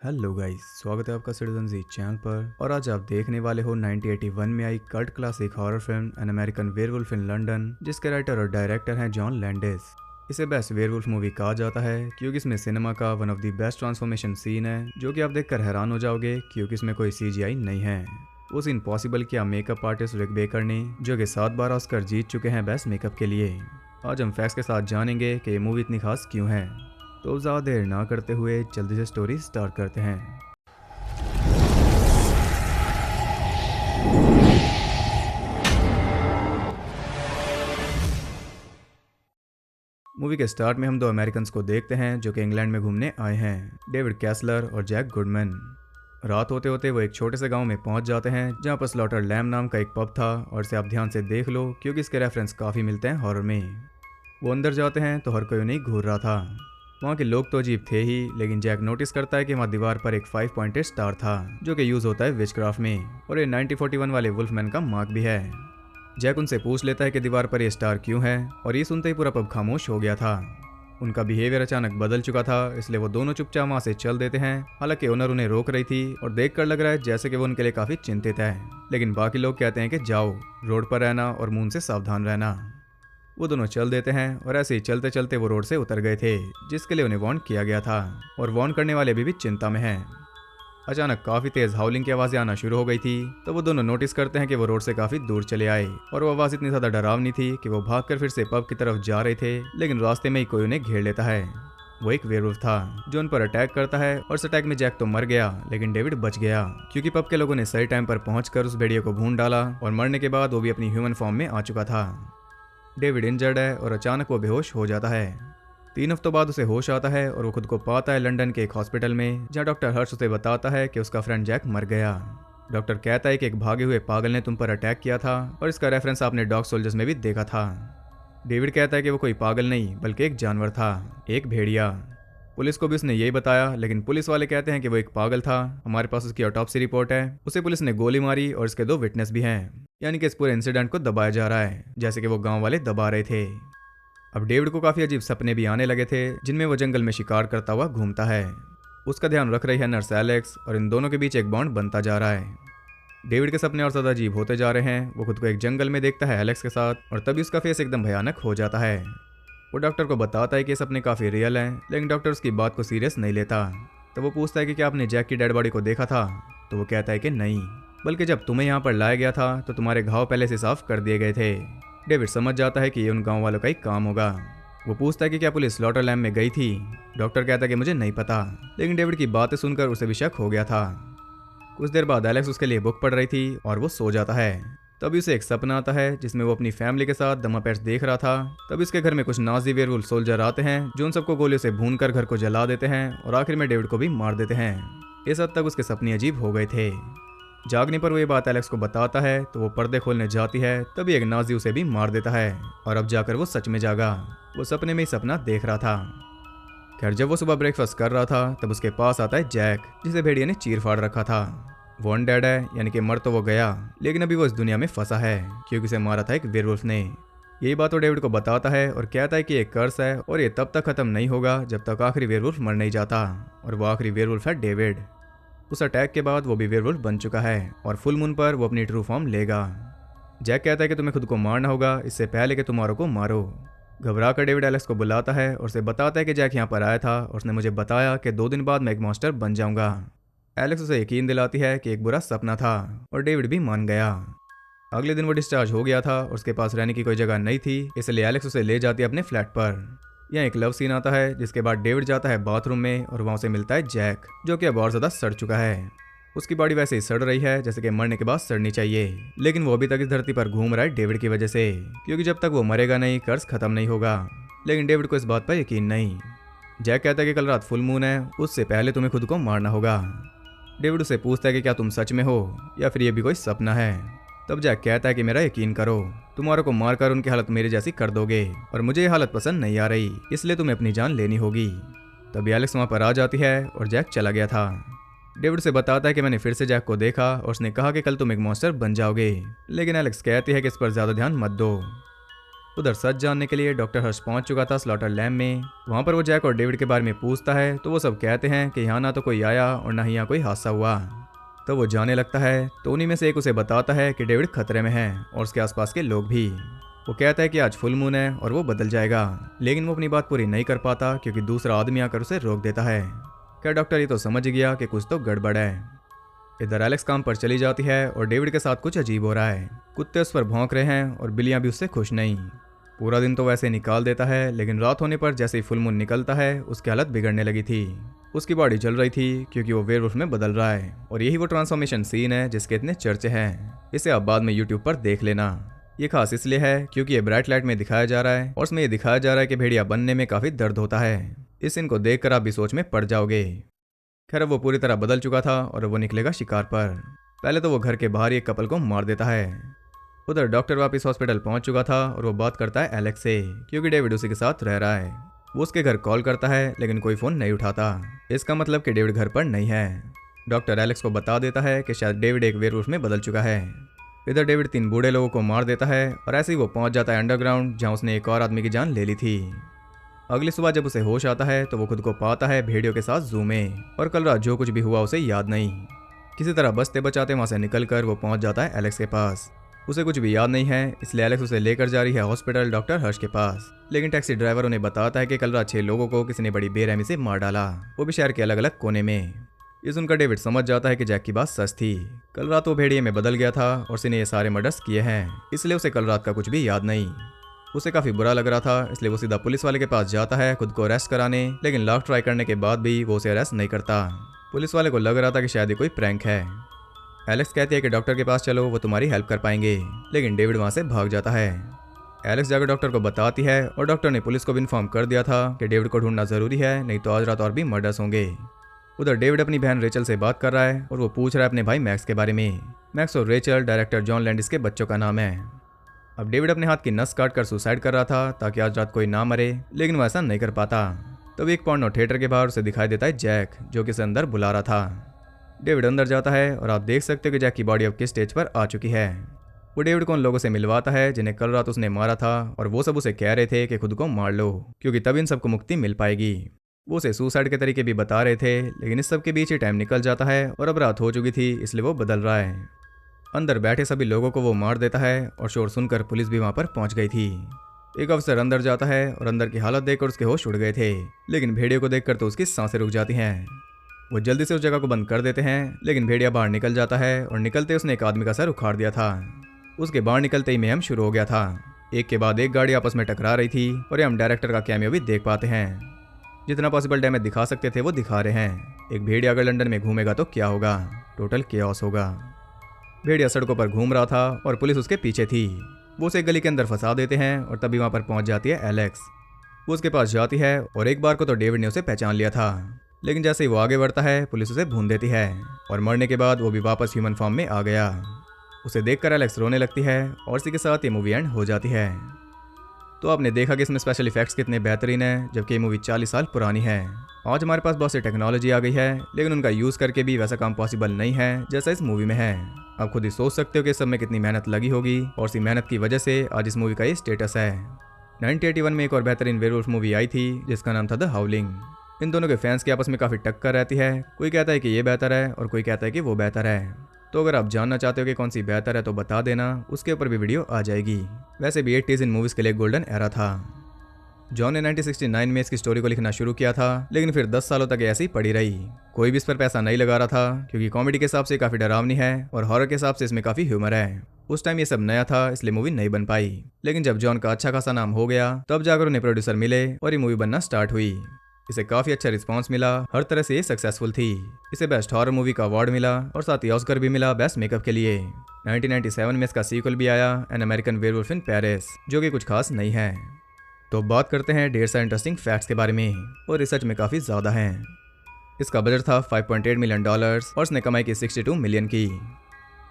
Hello guys, स्वागत है आपका सिटीजन जी चैनल पर। और आज आप देखने वाले हो 1981 में आई cult classic horror film an American werewolf in London, जिसके राइटर और डायरेक्टर हैं जॉन लैंडिस। इसे बेस्ट वेयरवुल्फ मूवी कहा जाता है क्योंकि इसमें सिनेमा का one of the best transformation scene है, जो कि आप देखकर हैरान हो जाओगे क्योंकि इसमें कोई सीजीआई नहीं है। वो सीन पॉसिबल किया मेकअप आर्टिस्ट रिक बेकर ने, जो कि 7 बार ऑस्कर जीत चुके हैं बेस्ट मेकअप के लिए। आज हम फैक्ट्स के साथ जानेंगे कि ये मूवी इतनी खास क्यों है। तो ज़्यादा देर ना करते हुए जल्दी से स्टोरी स्टार्ट करते हैं। मूवी के स्टार्ट में हम दो अमेरिकन को देखते हैं जो कि इंग्लैंड में घूमने आए हैं, डेविड कैसलर और जैक गुडमैन। रात होते होते वो एक छोटे से गांव में पहुंच जाते हैं जहां पर स्लॉटर लैम नाम का एक पब था, और इसे आप ध्यान से देख लो क्योंकि इसके रेफरेंस काफ़ी मिलते हैं हॉरर में। वो अंदर जाते हैं तो हर कोई उन्हें घूर रहा था। वहाँ के लोग तो अजीब थे ही, लेकिन जैक नोटिस करता है कि वहाँ दीवार पर एक 5 पॉइंटेड स्टार था जो कि यूज़ होता है विचक्राफ्ट में, और ये 1941 वाले वुल्फमैन का मार्क भी है। जैक उनसे पूछ लेता है कि दीवार पर ये स्टार क्यों है, और ये सुनते ही पूरा पब खामोश हो गया था। उनका बिहेवियर अचानक बदल चुका था, इसलिए वो दोनों चुपचाप वहाँ से चल देते हैं। हालांकि ओनर उन्हें रोक रही थी और देखकर लग रहा है जैसे कि वो उनके लिए काफ़ी चिंतित है, लेकिन बाकी लोग कहते हैं कि जाओ, रोड पर रहना और मून से सावधान रहना। वो दोनों चल देते हैं और ऐसे ही चलते चलते वो रोड से उतर गए थे, जिसके लिए उन्हें वार्न किया गया था, और वार्न करने वाले भी चिंता में हैं। अचानक काफ़ी तेज हाउलिंग की आवाज़ें आना शुरू हो गई थी, तो वो दोनों नोटिस करते हैं कि वो रोड से काफ़ी दूर चले आए, और वो आवाज़ इतनी ज़्यादा डरावनी थी कि वो भागकर फिर से पब की तरफ जा रहे थे, लेकिन रास्ते में ही कोई उन्हें घेर लेता है। वो एक वेयरवुल्फ था जो उन पर अटैक करता है, और इस अटैक में जैक तो मर गया, लेकिन डेविड बच गया क्योंकि पब के लोगों ने सही टाइम पर पहुंचकर उस भेड़िए को भून डाला, और मरने के बाद वो भी अपनी ह्यूमन फॉर्म में आ चुका था। डेविड इंजर्ड है और अचानक वो बेहोश हो जाता है। 3 हफ्तों बाद उसे होश आता है और वो खुद को पाता है लंदन के एक हॉस्पिटल में, जहाँ डॉक्टर हर्ष उसे बताता है कि उसका फ्रेंड जैक मर गया। डॉक्टर कहता है कि एक भागे हुए पागल ने तुम पर अटैक किया था, और इसका रेफरेंस आपने डॉग सोल्जर्स में भी देखा था। डेविड कहता है कि वो कोई पागल नहीं बल्कि एक जानवर था, एक भेड़िया। पुलिस को भी उसने यही बताया, लेकिन पुलिस वाले कहते हैं कि वो एक पागल था, हमारे पास उसकी ऑटोप्सी रिपोर्ट है, उसे पुलिस ने गोली मारी और इसके 2 विटनेस भी हैं। यानी कि इस पूरे इंसिडेंट को दबाया जा रहा है जैसे कि वो गांव वाले दबा रहे थे। अब डेविड को काफ़ी अजीब सपने भी आने लगे थे, जिनमें वो जंगल में शिकार करता हुआ घूमता है। उसका ध्यान रख रही है नर्स एलेक्स, और इन दोनों के बीच एक बॉन्ड बनता जा रहा है। डेविड के सपने और ज़्यादा अजीब होते जा रहे हैं। वो खुद को एक जंगल में देखता है एलेक्स के साथ, और तभी उसका फेस एकदम भयानक हो जाता है। वो डॉक्टर को बताता है कि ये सपने काफ़ी रियल हैं, लेकिन डॉक्टर उसकी बात को सीरियस नहीं लेता। तो वो पूछता है कि क्या आपने जैक की डेड बॉडी को देखा था? तो वो कहता है कि नहीं, बल्कि जब तुम्हें यहाँ पर लाया गया था तो तुम्हारे घाव पहले से साफ कर दिए गए थे। डेविड समझ जाता है कि ये उन गाँव वालों का ही काम होगा। वो पूछता है कि क्या पुलिस स्लॉटर लैम्प में गई थी? डॉक्टर कहता है कि मुझे नहीं पता, लेकिन डेविड की बातें सुनकर उसे भी शक हो गया था। कुछ देर बाद एलेक्स उसके लिए बुक पढ़ रही थी और वो सो जाता है। तभी उसे एक सपना आता है जिसमें वो अपनी फैमिली के साथ द मपेट्स देख रहा था। तभी उसके घर में कुछ नाजी वेयरवुल्फ सोल्जर आते हैं जो उन सबको गोलियों से भूनकर घर को जला देते हैं, और आखिर में डेविड को भी मार देते हैं। इस हद तक उसके सपने अजीब हो गए थे। जागने पर वो ये बात एलेक्स को बताता है तो वो पर्दे खोलने जाती है, तभी एक नाजी उसे भी मार देता है, और अब जाकर वो सच में जागा। वो सपने में ही सपना देख रहा था। खैर, जब वो सुबह ब्रेकफास्ट कर रहा था तब उसके पास आता है जैक, जिसे भेड़िए ने चीर फाड़ रखा था। वो अनडेड है, यानी कि मर तो वो गया, लेकिन अभी वो इस दुनिया में फंसा है क्योंकि उसे मारा था एक वेयरवुल्फ ने। यही बात वो डेविड को बताता है और कहता है कि एक कर्स है और ये तब तक खत्म नहीं होगा जब तक आखिरी वेयरवुल्फ मर नहीं जाता, और वो आखिरी वेयरवुल्फ है डेविड। उस अटैक के बाद वो भी वेयरवुल्फ बन चुका है, और फुल मून पर वो अपनी ट्रू फॉर्म लेगा। जैक कहता है कि तुम्हें खुद को मारना होगा इससे पहले कि तुम्हारों को मारो। घबरा कर डेविड एलेक्स को बुलाता है और उसे बताता है कि जैक यहाँ पर आया था और उसने मुझे बताया कि 2 दिन बाद मैं एक मॉन्स्टर बन जाऊंगा। एलेक्स उसे यकीन दिलाती है कि एक बुरा सपना था, और डेविड भी मान गया। अगले दिन वो डिस्चार्ज हो गया था और उसके पास रहने की कोई जगह नहीं थी, इसलिए एलेक्स उसे ले जाती है अपने फ्लैट पर। यहाँ एक लव सीन आता है, जिसके बाद डेविड जाता है बाथरूम में और वहाँ उसे मिलता है जैक, जो कि अब और ज़्यादा सड़ चुका है। उसकी बॉडी वैसे ही सड़ रही है जैसे कि मरने के बाद सड़नी चाहिए, लेकिन वो अभी तक इस धरती पर घूम रहा है डेविड की वजह से, क्योंकि जब तक वो मरेगा नहीं कर्ज खत्म नहीं होगा। लेकिन डेविड को इस बात पर यकीन नहीं। जैक कहता है कि कल रात फुल मून है, उससे पहले तुम्हें खुद को मारना होगा। डेविड उसे पूछता है कि क्या तुम सच में हो या फिर ये भी कोई सपना है। तब जैक कहता है कि मेरा यकीन करो, तुम्हारों को मारकर उनकी हालत मेरी जैसी कर दोगे, और मुझे ये हालत पसंद नहीं आ रही, इसलिए तुम्हें अपनी जान लेनी होगी। तभी एलेक्स वहाँ पर आ जाती है और जैक चला गया था। डेविड से बताता है कि मैंने फिर से जैक को देखा और उसने कहा कि कल तुम एक मॉन्स्टर बन जाओगे, लेकिन एलेक्स कहती है कि इस पर ज़्यादा ध्यान मत दो। उधर सच जानने के लिए डॉक्टर हर्ष पहुंच चुका था स्लॉटर लैम्ब में। वहां पर वो जैक और डेविड के बारे में पूछता है तो वो सब कहते हैं कि यहाँ ना तो कोई आया और ना ही यहाँ कोई हादसा हुआ। तो वो जाने लगता है तो उन्हीं में से एक उसे बताता है कि डेविड खतरे में है और उसके आसपास के लोग भी। वो कहता है कि आज फुल मून है और वो बदल जाएगा, लेकिन वो अपनी बात पूरी नहीं कर पाता क्योंकि दूसरा आदमी आकर उसे रोक देता है। क्या डॉक्टर ये तो समझ गया कि कुछ तो गड़बड़ है। इधर एलेक्स काम पर चली जाती है और डेविड के साथ कुछ अजीब हो रहा है। कुत्ते उस पर भौंक रहे हैं और बिल्लियां भी उससे खुश नहीं। पूरा दिन तो वैसे निकाल देता है, लेकिन रात होने पर जैसे ही फुल मून निकलता है उसकी हालत बिगड़ने लगी थी। उसकी बॉडी जल रही थी क्योंकि वो वेयरवुल्फ में बदल रहा है और यही वो ट्रांसफॉर्मेशन सीन है जिसके इतने चर्चे हैं। इसे आप बाद में यूट्यूब पर देख लेना। ये खास इसलिए है क्योंकि ये ब्राइट लाइट में दिखाया जा रहा है और उसमें ये दिखाया जा रहा है कि भेड़िया बनने में काफी दर्द होता है। इस सीन को देखकर आप भी सोच में पड़ जाओगे। खैर वो पूरी तरह बदल चुका था और वो निकलेगा शिकार पर। पहले तो वो घर के बाहर एक कपल को मार देता है। उधर डॉक्टर वापस हॉस्पिटल पहुंच चुका था और वो बात करता है एलेक्स से क्योंकि डेविड उसी के साथ रह रहा है। वो उसके घर कॉल करता है लेकिन कोई फोन नहीं उठाता। इसका मतलब कि डेविड घर पर नहीं है। डॉक्टर एलेक्स को बता देता है कि शायद डेविड एक वेयरवुल्फ में बदल चुका है। इधर डेविड 3 बूढ़े लोगों को मार देता है और ऐसे ही वो पहुंच जाता है अंडरग्राउंड जहां उसने एक और आदमी की जान ले ली थी। अगली सुबह जब उसे होश आता है तो वो खुद को पाता है भेड़ियों के साथ जू में और कल रात जो कुछ भी हुआ उसे याद नहीं। किसी तरह बचते बचाते वहां से निकलकर वो पहुंच जाता है एलेक्स के पास। उसे कुछ भी याद नहीं है, इसलिए एलेक्स उसे लेकर जा रही है हॉस्पिटल डॉक्टर हर्ष के पास। लेकिन टैक्सी ड्राइवर उन्हें बताता है कि कल रात 6 लोगों को किसी ने बड़ी बेरहमी से मार डाला, वो भी शहर के अलग अलग कोने में। ये सुनकर डेविड समझ जाता है कि जैक की बात सच थी। कल रात वो भेड़िए में बदल गया था और उसने ये सारे मर्डर्स किए हैं, इसलिए उसे कल रात का कुछ भी याद नहीं। उसे काफी बुरा लग रहा था, इसलिए वो सीधा पुलिस वाले के पास जाता है खुद को अरेस्ट कराने, लेकिन लाख ट्राई करने के बाद भी वो उसे अरेस्ट नहीं करता। पुलिस वाले को लग रहा था कि शायद ये कोई प्रैंक है। एलेक्स कहती है कि डॉक्टर के पास चलो, वो तुम्हारी हेल्प कर पाएंगे, लेकिन डेविड वहां से भाग जाता है। एलेक्स जाकर डॉक्टर को बताती है और डॉक्टर ने पुलिस को भी इन्फॉर्म कर दिया था कि डेविड को ढूंढना जरूरी है, नहीं तो आज रात और भी मर्डर्स होंगे। उधर डेविड अपनी बहन रेचल से बात कर रहा है और वो पूछ रहा है अपने भाई मैक्स के बारे में। मैक्स और रेचल डायरेक्टर जॉन लैंडिस के बच्चों का नाम है। अब डेविड अपने हाथ की नस काट कर सुसाइड कर रहा था ताकि आज रात कोई ना मरे, लेकिन वो ऐसा नहीं कर पाता। तब एक पोर्नो थिएटर के बाहर उसे दिखाई देता है जैक, जो कि उसे अंदर बुला रहा था। डेविड अंदर जाता है और आप देख सकते हो कि जैक की बॉडी अब किस स्टेज पर आ चुकी है। वो डेविड को उन लोगों से मिलवाता है जिन्हें कल रात उसने मारा था और वो सब उसे कह रहे थे कि खुद को मार लो क्योंकि तब इन सबको मुक्ति मिल पाएगी। वो उसे सुसाइड के तरीके भी बता रहे थे, लेकिन इस सब के बीच ही टाइम निकल जाता है और अब रात हो चुकी थी, इसलिए वो बदल रहा है। अंदर बैठे सभी लोगों को वो मार देता है और शोर सुनकर पुलिस भी वहां पर पहुंच गई थी। एक अफसर अंदर जाता है और अंदर की हालत देखकर उसके होश उड़ गए थे, लेकिन भेड़ियों को देखकर तो उसकी सांसें रुक जाती हैं। वो जल्दी से उस जगह को बंद कर देते हैं, लेकिन भेड़िया बाहर निकल जाता है और निकलते उसने एक आदमी का सर उखाड़ दिया था। उसके बाहर निकलते ही मेहम शुरू हो गया था। एक के बाद एक गाड़ी आपस में टकरा रही थी और ये हम डायरेक्टर का कैमियो भी देख पाते हैं। जितना पॉसिबल डैमेज दिखा सकते थे वो दिखा रहे हैं। एक भेड़िया अगर लंदन में घूमेगा तो क्या होगा, टोटल केओस होगा। भेड़िया सड़कों पर घूम रहा था और पुलिस उसके पीछे थी। वो उसे गली के अंदर फंसा देते हैं और तभी वहां पर पहुंच जाती है एलेक्स। वो उसके पास जाती है और एक बार को तो डेविड ने उसे पहचान लिया था, लेकिन जैसे ही वो आगे बढ़ता है पुलिस उसे भून देती है और मरने के बाद वो भी वापस ह्यूमन फॉर्म में आ गया। उसे देखकर एलेक्स रोने लगती है और इसी के साथ ये मूवी एंड हो जाती है। तो आपने देखा कि इसमें स्पेशल इफेक्ट्स कितने बेहतरीन हैं, जबकि ये मूवी 40 साल पुरानी है। आज हमारे पास बहुत सी टेक्नोलॉजी आ गई है, लेकिन उनका यूज़ करके भी वैसा काम पॉसिबल नहीं है जैसा इस मूवी में है। आप खुद ही सोच सकते हो कि इस सब में कितनी मेहनत लगी होगी और इसी मेहनत की वजह से आज इस मूवी का ये स्टेटस है। 1981 में एक और बेहतरीन वेयरवुल्फ मूवी आई थी जिसका नाम था द हाउलिंग। इन दोनों के फैंस की आपस में काफ़ी टक्कर रहती है। कोई कहता है कि ये बेहतर है और कोई कहता है कि वो बेहतर है। तो अगर आप जानना चाहते हो कि कौन सी बेहतर है तो बता देना, उसके ऊपर भी वीडियो आ जाएगी। वैसे भी 80s इन मूवीज़ के लिए गोल्डन एरा था। जॉन ने 1969 में इसकी स्टोरी को लिखना शुरू किया था, लेकिन फिर 10 सालों तक ऐसी ही पड़ी रही। कोई भी इस पर पैसा नहीं लगा रहा था क्योंकि कॉमेडी के हिसाब से काफ़ी डरावनी है और हॉरर के हिसाब से इसमें काफ़ी ह्यूमर है। उस टाइम ये सब नया था, इसलिए मूवी नहीं बन पाई। लेकिन जब जॉन का अच्छा खासा नाम हो गया तब जाकर उन्हें प्रोड्यूसर मिले और ये मूवी बनना स्टार्ट हुई। इसे काफी अच्छा रिस्पांस मिला, हर तरह से ये सक्सेसफुल थी। इसे बेस्ट हॉरर मूवी का अवार्ड मिला और साथ ही ऑस्कर भी मिला बेस्ट मेकअप के लिए। 1997 में इसका सीक्वल भी आया, N American werewolf in Paris, जो कि कुछ खास नहीं है। तो बात करते हैं ढेर सारे इंटरेस्टिंग फैक्ट्स के बारे में, और रिसर्च में काफी ज्यादा हैं। इसका बजट था $5.8 मिलियन और इसने कमाई की 62 मिलियन की।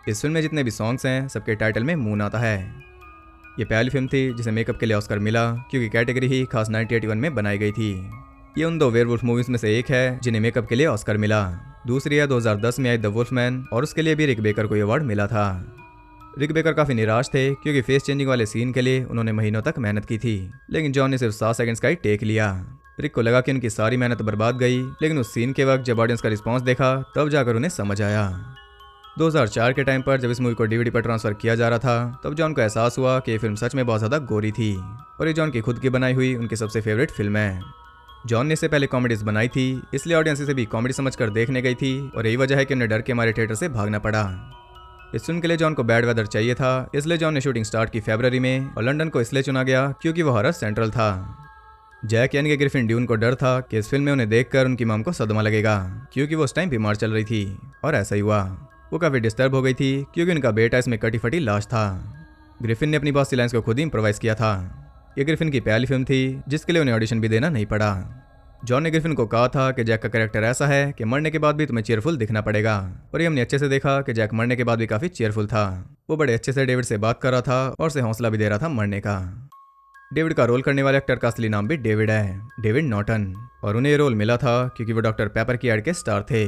इस फिल्म में जितने भी सॉन्ग्स हैं सबके टाइटल में मून आता है। ये पहली फिल्म थी जिसे मेकअप के लिए ऑस्कर मिला, क्योंकि कैटेगरी ही खास 1981 में बनाई गई थी। ये उन 2 वेयरवुल्फ मूवीज में से एक है जिन्हें मेकअप के लिए ऑस्कर मिला। दूसरी है 2010 में आई द वुल्फमैन, और उसके लिए भी रिक बेकर को अवार्ड मिला था। रिक बेकर काफी निराश थे क्योंकि फेस चेंजिंग वाले सीन के लिए उन्होंने महीनों तक मेहनत की थी, लेकिन जॉन ने सिर्फ 7 सेकंड्स का ही टेक लिया। रिक को लगा कि उनकी सारी मेहनत बर्बाद गई, लेकिन उस सीन के वक्त जब ऑडियंस का रिस्पॉन्स देखा तब जाकर उन्हें समझ आया। 2004 के टाइम पर जब इस मूवी को डीवीडी पर ट्रांसफर किया जा रहा था, तब जॉन को एहसास हुआ कि ये फिल्म सच में बहुत ज्यादा गोरी थी और ये जॉन की खुद की बनाई हुई उनकी सबसे फेवरेट फिल्म है। जॉन ने इससे पहले कॉमेडीज बनाई थी, इसलिए ऑडियंस इसे भी कॉमेडी समझकर देखने गई थी और यही वजह है कि उन्हें डर के मारे थिएटर से भागना पड़ा। इस फिल्म के लिए जॉन को बैड वेदर चाहिए था, इसलिए जॉन ने शूटिंग स्टार्ट की फरवरी में और लंदन को इसलिए चुना गया क्योंकि वो हॉरर सेंट्रल था। जैक यानी कि ग्रिफिन ड्यून को डर था कि इस फिल्म में उन्हें देखकर उनकी मॉम को सदमा लगेगा क्योंकि वो उस टाइम बीमार चल रही थी, और ऐसा ही हुआ। वो काफी डिस्टर्ब हो गई थी क्योंकि उनका बेटा इसमें कटी फटी लाश था। ग्रिफिन ने अपनी बहुत सी लाइंस को खुद ही इम्प्रोवाइज किया था। ये ग्रिफिन की पहली फिल्म थी जिसके लिए उन्हें ऑडिशन भी देना नहीं पड़ा। जॉन ने ग्रिफिन को कहा था कि जैक का कैरेक्टर ऐसा है कि मरने के बाद भी तुम्हें चीयरफुल दिखना पड़ेगा, और ये हमने अच्छे से देखा कि जैक मरने के बाद भी काफी चीयरफुल था। वो बड़े अच्छे से डेविड से बात कर रहा था और उसे हौसला भी दे रहा था मरने का। डेविड का रोल करने वाले एक्टर का असली नाम भी डेविड है, डेविड नॉर्टन, और उन्हें ये रोल मिला था क्योंकि वो डॉक्टर पेपर की एड के स्टार थे,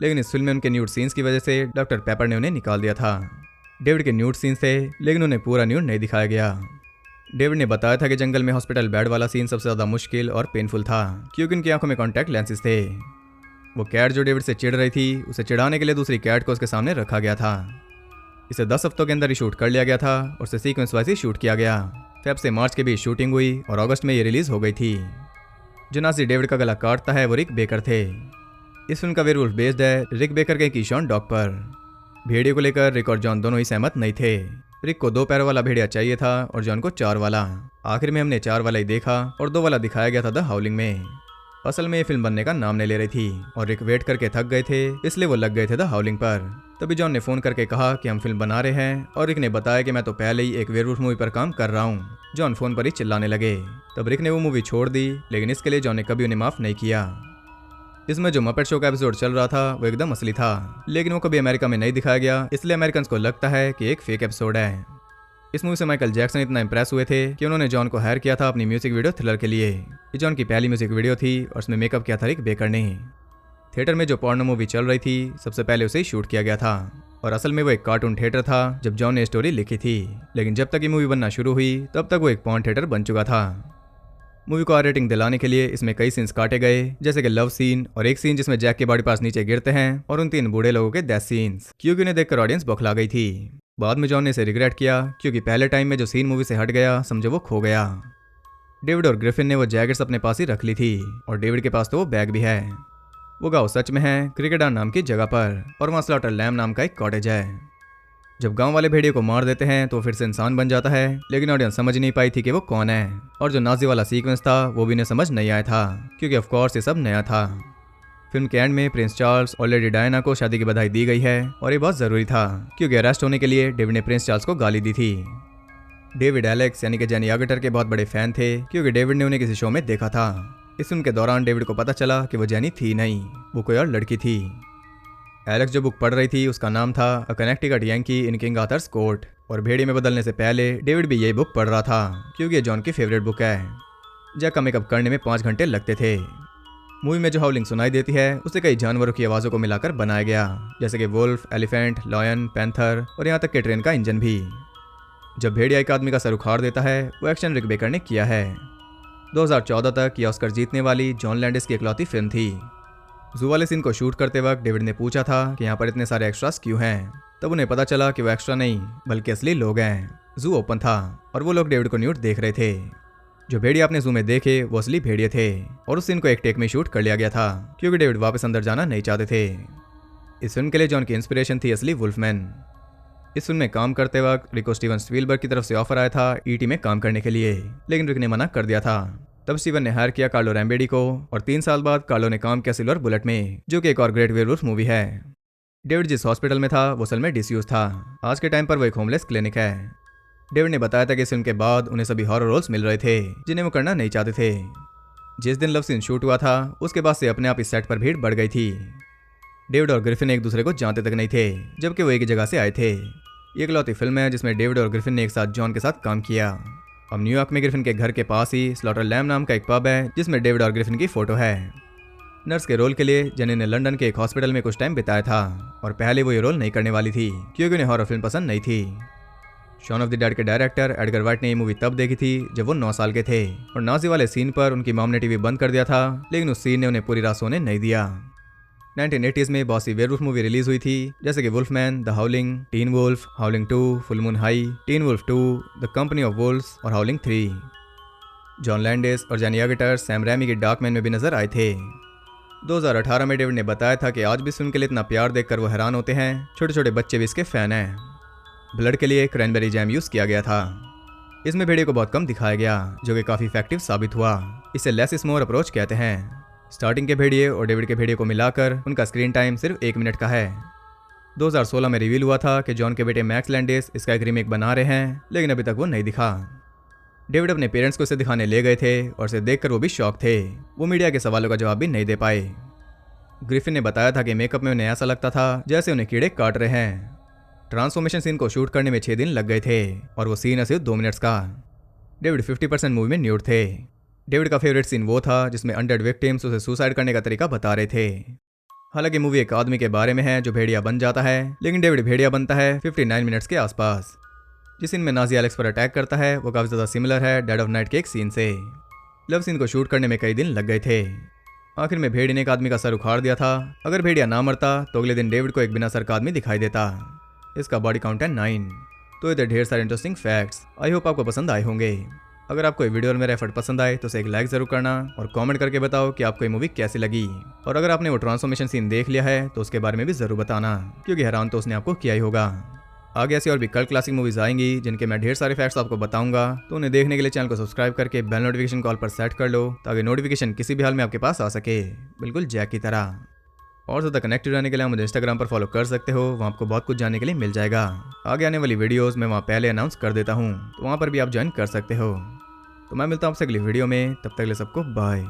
लेकिन इस फिल्म में उनके न्यूड सीन्स की वजह से डॉक्टर पेपर ने उन्हें निकाल दिया था। डेविड के न्यूड सीन्स थे, लेकिन उन्हें पूरा न्यूड नहीं दिखाया गया। डेविड ने बताया था कि जंगल में हॉस्पिटल बेड वाला सीन सबसे ज्यादा मुश्किल और पेनफुल था क्योंकि उनकी आंखों में कॉन्टैक्ट लेंसेज थे। वो कैट जो डेविड से चिढ़ रही थी, उसे चिढ़ाने के लिए दूसरी कैट को उसके सामने रखा गया था। इसे 10 हफ्तों के अंदर ही शूट कर लिया गया था और इसे सीक्वेंस वाइज ही शूट किया गया। फेब से मार्च के बीच शूटिंग हुई और अगस्त में ये रिलीज हो गई थी। जो नाजी डेविड का गला काटता है वो रिक बेकर थे। इस फिल्म का वेयरवुल्फ बेस्ड है रिक बेकर के कीशॉन डॉग पर। भेड़िए को लेकर रिक और जॉन दोनों ही सहमत नहीं थे। रिक को 2 पैरों वाला भेड़िया चाहिए था और जॉन को 4 वाला। आखिर में हमने 4 वाला ही देखा और 2 वाला दिखाया गया था द हाउलिंग में। असल में ये फिल्म बनने का नाम नहीं ले रही थी और रिक वेट करके थक गए थे, इसलिए वो लग गए थे द हाउलिंग पर। तभी जॉन ने फोन करके कहा कि हम फिल्म बना रहे हैं और रिक ने बताया कि मैं तो पहले ही एक वेयरवुल्फ मूवी पर काम कर रहा हूँ। जॉन फोन पर ही चिल्लाने लगे। तब रिक ने वो मूवी छोड़ दी, लेकिन इसके लिए जॉन ने कभी उन्हें माफ नहीं किया। इसमें जो मपेट शो का एपिसोड चल रहा था वो एकदम असली था, लेकिन वो कभी अमेरिका में नहीं दिखाया गया, इसलिए अमेरिकन को लगता है कि एक फेक एपिसोड है। इस मूवी से माइकल जैक्सन इतना इंप्रेस हुए थे कि उन्होंने जॉन को हायर किया था अपनी म्यूजिक वीडियो थ्रिलर के लिए। ये जॉन की पहली म्यूजिक वीडियो थी और उसमें मेकअप किया था रिक बेकर ने। थिएटर में जो पॉर्नो मूवी चल रही थी सबसे पहले उसे ही शूट किया गया था और असल में वो एक कार्टून थिएटर था जब जॉन ने स्टोरी लिखी थी, लेकिन जब तक ये मूवी बनना शुरू हुई तब तक वो एक पॉर्न थिएटर बन चुका था। मूवी को आर रेटिंग दिलाने के लिए इसमें कई सीन्स काटे गए, जैसे कि लव सीन और एक सीन जिसमें जैक के बॉडी पार्ट्स नीचे गिरते हैं और उन 3 बूढ़े लोगों के डेथ सीन्स, क्योंकि उन्हें देखकर ऑडियंस बौखला गई थी। बाद में जॉन ने इसे रिग्रेट किया क्योंकि पहले टाइम में जो सीन मूवी से हट गया समझो वो खो गया। डेविड और ग्रिफिन ने वो जैकेट्स अपने पास ही रख ली थी और डेविड के पास तो वो बैग भी है। वो गाँव सच में है क्रिकेडान नाम की जगह पर और वहाँ स्लॉटर लैम नाम का एक कॉटेज है। जब गांव वाले भेड़िए को मार देते हैं तो फिर से इंसान बन जाता है, लेकिन ऑडियंस समझ नहीं पाई थी कि वो कौन है, और जो नाजी वाला सीक्वेंस था वो भी इन्हें समझ नहीं आया था क्योंकि ऑफ कोर्स ये सब नया था। फिल्म के एंड में प्रिंस चार्ल्स और लेडी डायना को शादी की बधाई दी गई है और ये बहुत जरूरी था क्योंकि अरेस्ट होने के लिए डेविड ने प्रिंस चार्ल्स को गाली दी थी। डेविड एलेक्स यानी कि जेनी आगटर के बहुत बड़े फैन थे क्योंकि डेविड ने उन्हें किसी शो में देखा था। इस फिल्म के दौरान डेविड को पता चला कि वो जेनी थी नहीं, वो कोई और लड़की थी। एलेक्स जो बुक पढ़ रही थी उसका नाम था अ कनेक्टिकट यंकी इन किंग आर्थर्स कोर्ट, और भेड़िए में बदलने से पहले डेविड भी यही बुक पढ़ रहा था क्योंकि ये जॉन की फेवरेट बुक है। जैक का मेकअप करने में 5 घंटे लगते थे। मूवी में जो हाउलिंग सुनाई देती है उसे कई जानवरों की आवाज़ों को मिलाकर बनाया गया, जैसे कि वुल्फ, एलिफेंट, लॉयन, पैंथर और यहाँ तक कि ट्रेन का इंजन भी। जब भेड़िया एक आदमी का सर उखाड़ देता है वो एक्शन रिक बेकर ने किया है। 2014 तक ये ऑस्कर जीतने वाली जॉन लैंडिस की इकलौती फिल्म थी। जू वाले सीन को शूट करते वक्त डेविड ने पूछा था कि यहाँ पर इतने सारे एक्स्ट्रास क्यों हैं। तब उन्हें पता चला कि वो एक्स्ट्रा नहीं बल्कि असली लोग हैं। जू ओपन था और वो लोग डेविड को न्यूड देख रहे थे। जो भेड़िया आपने जू में देखे वो असली भेड़िए थे और उस सीन को एक टेक में शूट कर लिया गया था क्योंकि डेविड वापस अंदर जाना नहीं चाहते थे। इस फिल्म के लिए जॉन की इंस्पिरेशन थी असली वुल्फमैन। इस फिल्म में काम करते वक्त रिक को स्टीवन स्पीलबर्ग की तरफ से ऑफर आया था ईटी में काम करने के लिए, लेकिन रिक ने मना कर दिया था। तब स्टीवन ने हायर किया कार्लो रैम्बेडी को और 3 साल बाद कार्लो ने काम किया सिल्वर बुलेट में, जो कि एक और ग्रेट वेयरवुल्फ मूवी है। डेविड जिस हॉस्पिटल में था वो असल में डिसयूज था। आज के टाइम पर वो एक होमलेस क्लिनिक है। डेविड ने बताया था कि इस फिल्म के बाद उन्हें सभी हॉरर रोल्स मिल रहे थे जिन्हें वो करना नहीं चाहते थे। जिस दिन लव सीन शूट हुआ था उसके बाद से अपने आप इस सेट पर भीड़ बढ़ गई थी। डेविड और ग्रिफिन एक दूसरे को जानते तक नहीं थे, जबकि वो एक ही जगह से आए थे। ये इकलौती फिल्म है जिसमें डेविड और ग्रिफिन ने एक साथ जॉन के साथ काम किया। अब न्यूयॉर्क में ग्रिफिन के घर के पास ही स्लॉटर लैम नाम का एक पब है जिसमें डेविड और ग्रिफिन की फोटो है। नर्स के रोल के लिए जेनी ने लंदन के एक हॉस्पिटल में कुछ टाइम बिताया था और पहले वो ये रोल नहीं करने वाली थी क्योंकि उन्हें हॉरर फिल्म पसंद नहीं थी। शॉन ऑफ द डेड के डायरेक्टर एडगर वाइट ने ये मूवी तब देखी थी जब वो 9 साल के थे और नाजी वाले सीन पर उनकी मॉम ने टीवी बंद कर दिया था, लेकिन उस सीन ने उन्हें पूरी रात सोने नहीं दिया। 1980s में बहुत सी वेयरवुल्फ मूवी रिलीज हुई थी, जैसे कि Wolfman, the Howling, Teen Wolf, Howling 2, Full Moon High, Teen Wolf 2, the Company of Wolves और हाउलिंग 3। जॉन लैंडिस और जेनी अगेटर सैम रैमी के डार्कमैन में भी नजर आए थे। 2018 में डेविड ने बताया था कि आज भी फिल्म के लिए इतना प्यार देखकर वो हैरान होते हैं, छोटे छोटे बच्चे भी इसके फैन हैं। ब्लड के लिए क्रैनबेरी जैम यूज किया गया था। इसमें भेड़िए को बहुत कम दिखाया गया, जो कि काफी इफेक्टिव साबित हुआ। इसे लेस इज मोर अप्रोच कहते हैं। स्टार्टिंग के भेड़िए और डेविड के भेड़िए को मिलाकर उनका स्क्रीन टाइम सिर्फ 1 मिनट का है। 2016 में रिवील हुआ था कि जॉन के बेटे मैक्स लैंडिस इसका एक रीमेक बना रहे हैं, लेकिन अभी तक वो नहीं दिखा। डेविड अपने पेरेंट्स को इसे दिखाने ले गए थे और इसे देखकर वो भी शॉक थे। वो मीडिया के सवालों का जवाब भी नहीं दे पाए। ग्रिफिन ने बताया था कि मेकअप में उन्हें ऐसा लगता था जैसे उन्हें कीड़े काट रहे हैं। ट्रांसफॉर्मेशन सीन को शूट करने में 6 दिन लग गए थे और वो सीन है सिर्फ 2 मिनट्स का। डेविड 50% मूवी में न्यूड थे। डेविड का फेवरेट सीन वो था जिसमें अनडेड विक्टिम्स उसे सुसाइड करने का तरीका बता रहे थे। हालांकि मूवी एक आदमी के बारे में है जो भेड़िया बन जाता है, लेकिन डेविड भेड़िया बनता है 59 मिनट्स के आसपास। जिस सीन में नाजी एलेक्स पर अटैक करता है वो काफी ज्यादा सिमिलर है डेड ऑफ नाइट के एक सीन से। लव सीन को शूट करने में कई दिन लग गए थे। आखिर में भेड़िया ने एक आदमी का सर उखाड़ दिया था। अगर भेड़िया ना मरता तो अगले दिन डेविड को एक बिना सर का आदमी दिखाई देता। इसका बॉडी काउंट है 9। तो इधर ढेर सारे इंटरेस्टिंग फैक्ट्स। आई होप आपको पसंद आए होंगे। अगर आपको ये वीडियो और मेरा एफर्ट पसंद आए तो उसे एक लाइक जरूर करना और कमेंट करके बताओ कि आपको ये मूवी कैसी लगी। और अगर आपने वो ट्रांसफॉर्मेशन सीन देख लिया है तो उसके बारे में भी जरूर बताना, क्योंकि हैरान तो उसने आपको किया ही होगा। आगे ऐसी और भी कल्ट क्लासिक मूवीज आएंगी जिनके मैं ढेर सारे फैक्ट्स आपको बताऊंगा, तो उन्हें देखने के लिए चैनल को सब्सक्राइब करके बेल नोटिफिकेशन कॉल पर सेट कर लो ताकि नोटिफिकेशन किसी भी हाल में आपके पास आ सके, बिल्कुल जैक की तरह। और ज़्यादा कनेक्टेड रहने के लिए मुझे इंस्टाग्राम पर फॉलो कर सकते हो, वहाँ आपको बहुत कुछ जानने के लिए मिल जाएगा। आगे आने वाली वीडियोस मैं वहाँ पहले अनाउंस कर देता हूँ, तो वहाँ पर भी आप ज्वाइन कर सकते हो। तो मैं मिलता हूँ आपसे अगली वीडियो में, तब तक के लिए सबको बाय।